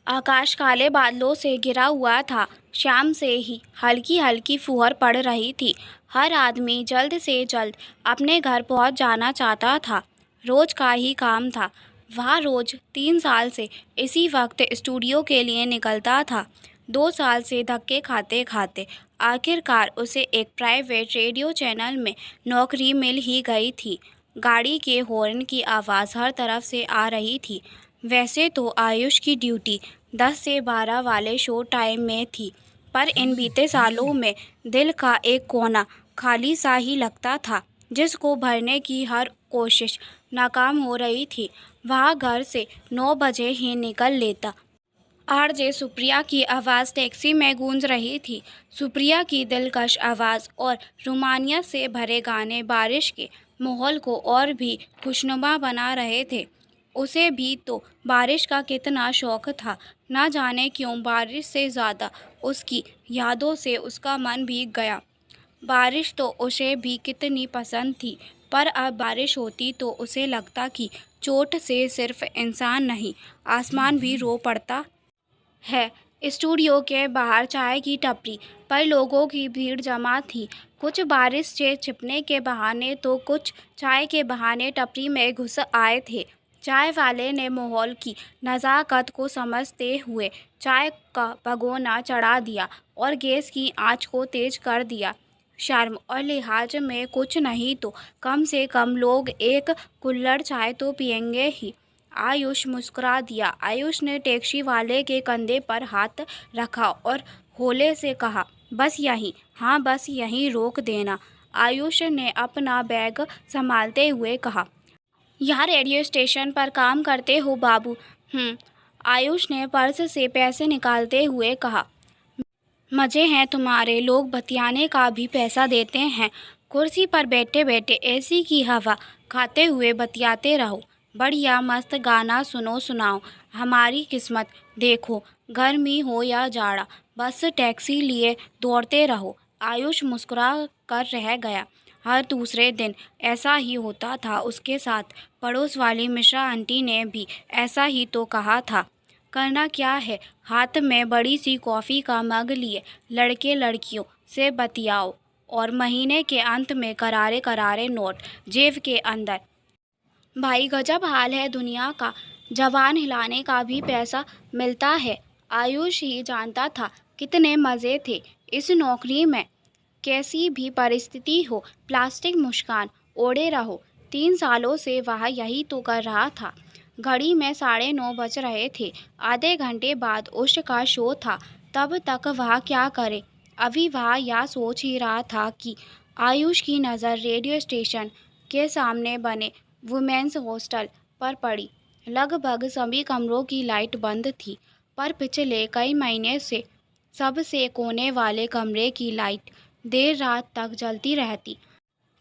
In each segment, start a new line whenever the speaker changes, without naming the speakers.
आकाश काले बादलों से घिरा हुआ था। शाम से ही हल्की हल्की फुहर पड़ रही थी। हर आदमी जल्द से जल्द अपने घर पहुंच जाना चाहता था। रोज का ही काम था। वह रोज 3 साल से इसी वक्त स्टूडियो के लिए निकलता था। 2 साल से धक्के खाते खाते आखिरकार उसे एक प्राइवेट रेडियो चैनल में नौकरी मिल ही गई थी। गाड़ी के हॉर्न की आवाज़ हर तरफ से आ रही थी। वैसे तो आयुष की ड्यूटी 10 से 12 वाले शो टाइम में थी, पर इन बीते सालों में दिल का एक कोना खाली सा ही लगता था, जिसको भरने की हर कोशिश नाकाम हो रही थी। वह घर से 9 बजे ही निकल लेता। आरजे सुप्रिया की आवाज़ टैक्सी में गूंज रही थी। सुप्रिया की दिलकश आवाज़ और रोमानियत से भरे गाने बारिश के माहौल को और भी खुशनुमा बना रहे थे। उसे भी तो बारिश का कितना शौक था। ना जाने क्यों बारिश से ज़्यादा उसकी यादों से उसका मन भीग गया। बारिश तो उसे भी कितनी पसंद थी, पर अब बारिश होती तो उसे लगता कि चोट से सिर्फ इंसान नहीं, आसमान भी रो पड़ता है। स्टूडियो के बाहर चाय की टपरी पर लोगों की भीड़ जमा थी। कुछ बारिश से छिपने के बहाने तो कुछ चाय के बहाने टपरी में घुस आए थे। चाय वाले ने माहौल की नज़ाकत को समझते हुए चाय का भगोना चढ़ा दिया और गैस की आंच को तेज कर दिया। शर्म और लिहाज में कुछ नहीं तो कम से कम लोग एक कुल्हड़ चाय तो पियेंगे ही। आयुष मुस्कुरा दिया। आयुष ने टैक्सी वाले के कंधे पर हाथ रखा और होले से कहा, बस यहीं, हाँ बस यहीं रोक देना। आयुष ने अपना बैग संभालते हुए कहा, यहाँ रेडियो स्टेशन पर काम करते हो बाबू? आयुष ने पर्स से पैसे निकालते हुए कहा, मज़े हैं तुम्हारे, लोग बतियाने का भी पैसा देते हैं। कुर्सी पर बैठे बैठे एसी की हवा खाते हुए बतियाते रहो। बढ़िया मस्त गाना सुनो सुनाओ। हमारी किस्मत देखो, गर्मी हो या जाड़ा, बस टैक्सी लिए दौड़ते रहो। आयुष मुस्कुरा कर रह गया। हर दूसरे दिन ऐसा ही होता था उसके साथ। पड़ोस वाली मिश्रा आंटी ने भी ऐसा ही तो कहा था। करना क्या है, हाथ में बड़ी सी कॉफ़ी का मग लिए लड़के लड़कियों से बतियाओ और महीने के अंत में करारे करारे नोट जेब के अंदर। भाई गजब हाल है दुनिया का, जवान हिलाने का भी पैसा मिलता है। आयुष ही जानता था कितने मज़े थे इस नौकरी में। कैसी भी परिस्थिति हो, प्लास्टिक मुस्कान ओढ़े रहो। 3 सालों से वह यही तो कर रहा था। घड़ी में 9:30 बज रहे थे। आधे घंटे बाद उष का शो था। तब तक वह क्या करे? अभी वह यह सोच ही रहा था कि आयुष की नज़र रेडियो स्टेशन के सामने बने वुमेन्स हॉस्टल पर पड़ी। लगभग सभी कमरों की लाइट बंद थी, पर पिछले कई महीने से सबसे कोने वाले कमरे की लाइट देर रात तक जलती रहती।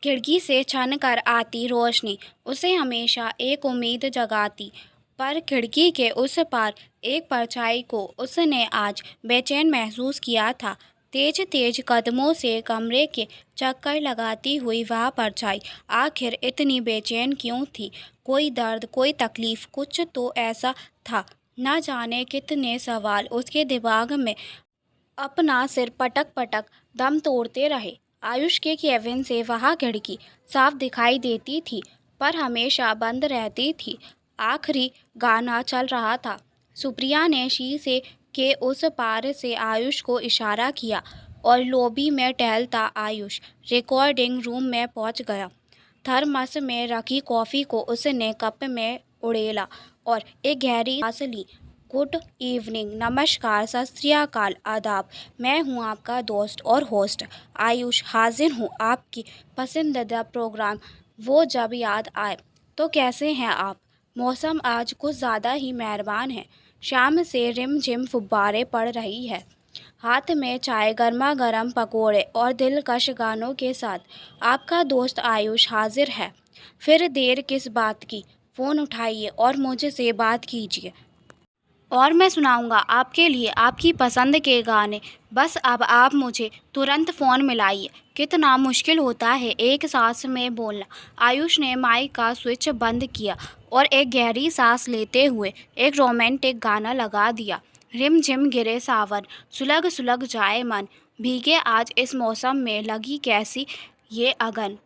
खिड़की से छन कर आती रोशनी उसे हमेशा एक उम्मीद जगाती, पर खिड़की के उस पार एक परछाई को उसने आज बेचैन महसूस किया था। तेज तेज कदमों से कमरे के चक्कर लगाती हुई वह परछाई आखिर इतनी बेचैन क्यों थी? कोई दर्द, कोई तकलीफ, कुछ तो ऐसा था। न जाने कितने सवाल उसके दिमाग में अपना सिर पटक पटक दम तोड़ते रहे। आयुष के केबिन से वह खिड़की साफ दिखाई देती थी, पर हमेशा बंद रहती थी। आखिरी गाना चल रहा था। सुप्रिया ने शीशे के उस पार से आयुष को इशारा किया और लॉबी में टहलता आयुष रिकॉर्डिंग रूम में पहुंच गया। थर्मस में रखी कॉफ़ी को उसने कप में उड़ेला और एक गहरी सांस ली। गुड इवनिंग, नमस्कार, सत श्री अकाल, आदाब। मैं हूं आपका दोस्त और होस्ट आयुष, हाजिर हूं आपकी पसंदीदा प्रोग्राम वो जब याद आए। तो कैसे हैं आप? मौसम आज कुछ ज़्यादा ही मेहरबान है। शाम से रिमझिम फुब्बारे पड़ रही है। हाथ में चाय, गर्मा गर्म पकोड़े और दिलकश गानों के साथ आपका दोस्त आयुष हाजिर है। फिर देर किस बात की, फ़ोन उठाइए और मुझसे बात कीजिए और मैं सुनाऊंगा आपके लिए आपकी पसंद के गाने। बस अब आप मुझे तुरंत फ़ोन मिलाइए। कितना मुश्किल होता है एक सांस में बोलना। आयुष ने माइक का स्विच बंद किया और एक गहरी सांस लेते हुए एक रोमांटिक गाना लगा दिया। रिम झिम गिरे सावन, सुलग सुलग जाए मन, भीगे आज इस मौसम में लगी कैसी ये अगन।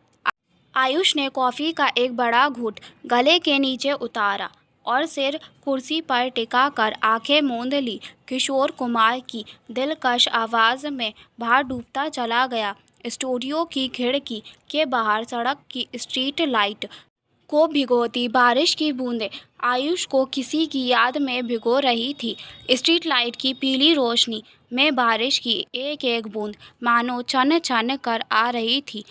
आयुष ने कॉफ़ी का एक बड़ा घूंट गले के नीचे उतारा और सिर कुर्सी पर टिका कर आंखें मूंद ली। किशोर कुमार की दिलकश आवाज़ में बाहर डूबता चला गया। स्टूडियो की खिड़की के बाहर सड़क की स्ट्रीट लाइट को भिगोती बारिश की बूंदें आयुष को किसी की याद में भिगो रही थी। स्ट्रीट लाइट की पीली रोशनी में बारिश की एक एक बूंद मानो छन छन कर आ रही थी।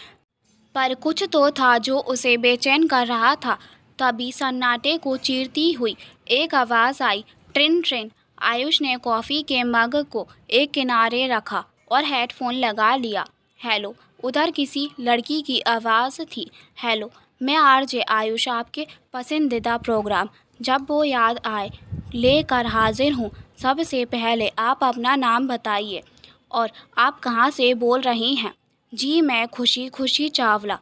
पर कुछ तो था जो उसे बेचैन कर रहा था। तभी सन्नाटे को चीरती हुई एक आवाज़ आई, ट्रिन ट्रिन। आयुष ने कॉफ़ी के मग को एक किनारे रखा और हेडफोन लगा लिया। हेलो, उधर किसी लड़की की आवाज़ थी। हेलो, मैं आरजे आयुष, आपके पसंदीदा प्रोग्राम जब वो याद आए लेकर हाजिर हूँ। सबसे पहले आप अपना नाम बताइए और आप कहाँ से बोल रही हैं। जी, मैं खुशी खुशी चावला।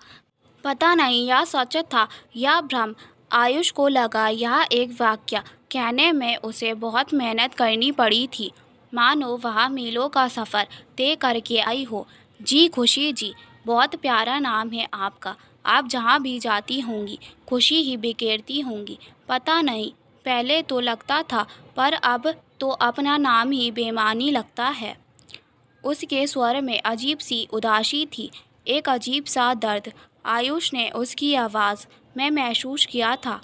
पता नहीं यह सच था या भ्रम। आयुष को लगा यह एक वाक्य कहने में उसे बहुत मेहनत करनी पड़ी थी, मानो वह मीलों का सफ़र तय करके आई हो। जी खुशी जी, बहुत प्यारा नाम है आपका। आप जहाँ भी जाती होंगी खुशी ही बिखेरती होंगी। पता नहीं, पहले तो लगता था पर अब तो अपना नाम ही बेमानी लगता है। उसके स्वर में अजीब सी उदासी थी, एक अजीब सा दर्द आयुष ने उसकी आवाज़ में महसूस किया था।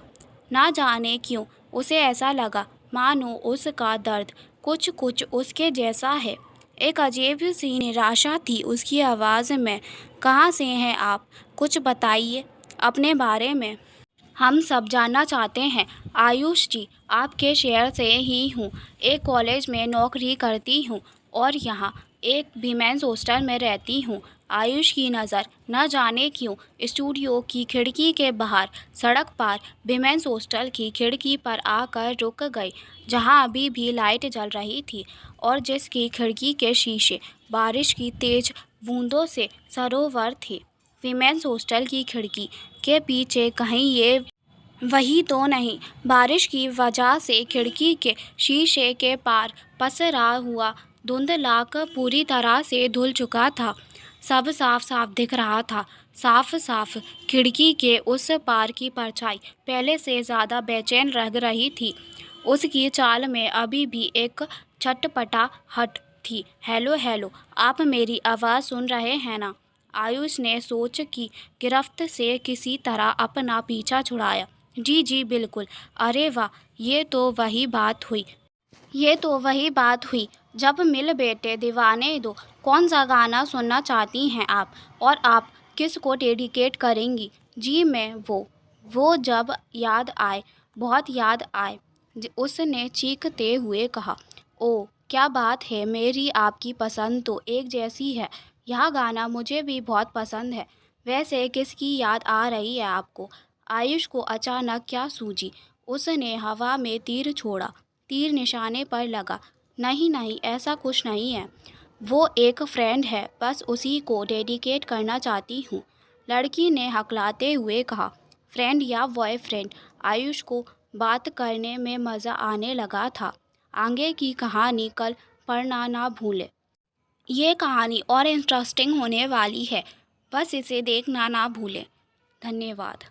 ना जाने क्यों उसे ऐसा लगा मानो उसका दर्द कुछ कुछ उसके जैसा है। एक अजीब सी निराशा थी उसकी आवाज़ में। कहाँ से हैं आप? कुछ बताइए अपने बारे में। हम सब जानना चाहते हैं। आयुष जी, आपके शहर से ही हूँ। एक कॉलेज में नौकरी करती हूँ और यहाँ एक विमेंस हॉस्टल में रहती हूँ। आयुष की नज़र न जाने क्यों स्टूडियो की खिड़की के बाहर सड़क पार विमेंस हॉस्टल की खिड़की पर आकर रुक गई, जहाँ अभी भी लाइट जल रही थी और जिसकी खिड़की के शीशे बारिश की तेज़ बूंदों से सरोवर थे। विमेंस हॉस्टल की खिड़की के पीछे कहीं ये वही तो नहीं? बारिश की वजह से खिड़की के शीशे के पार पसरा हुआ धुंधलाक पूरी तरह से धुल चुका था। सब साफ साफ दिख रहा था। साफ साफ खिड़की के उस पार की परछाई पहले से ज़्यादा बेचैन लग रही थी। उसकी चाल में अभी भी एक छटपटाहट थी। हेलो हेलो, आप मेरी आवाज़ सुन रहे हैं ना? आयुष ने सोच की गिरफ्त से किसी तरह अपना पीछा छुड़ाया। जी जी बिल्कुल। अरे वाह, ये तो वही बात हुई जब मिल बैठे दीवाने दो। कौन सा गाना सुनना चाहती हैं आप, और आप किस को डेडिकेट करेंगी? जी मैं वो जब याद आए, बहुत याद आए, उसने चीखते हुए कहा। ओ क्या बात है, मेरी आपकी पसंद तो एक जैसी है। यह गाना मुझे भी बहुत पसंद है। वैसे किसकी याद आ रही है आपको? आयुष को अचानक क्या सूझी। उसने हवा में तीर छोड़ा। तीर निशाने पर लगा। नहीं नहीं, ऐसा कुछ नहीं है। वो एक फ्रेंड है, बस उसी को डेडिकेट करना चाहती हूँ, लड़की ने हकलाते हुए कहा। फ्रेंड या बॉयफ्रेंड? आयुष को बात करने में मज़ा आने लगा था। आगे की कहानी कल पढ़ना ना भूलें। ये कहानी और इंटरेस्टिंग होने वाली है, बस इसे देखना ना भूलें। धन्यवाद।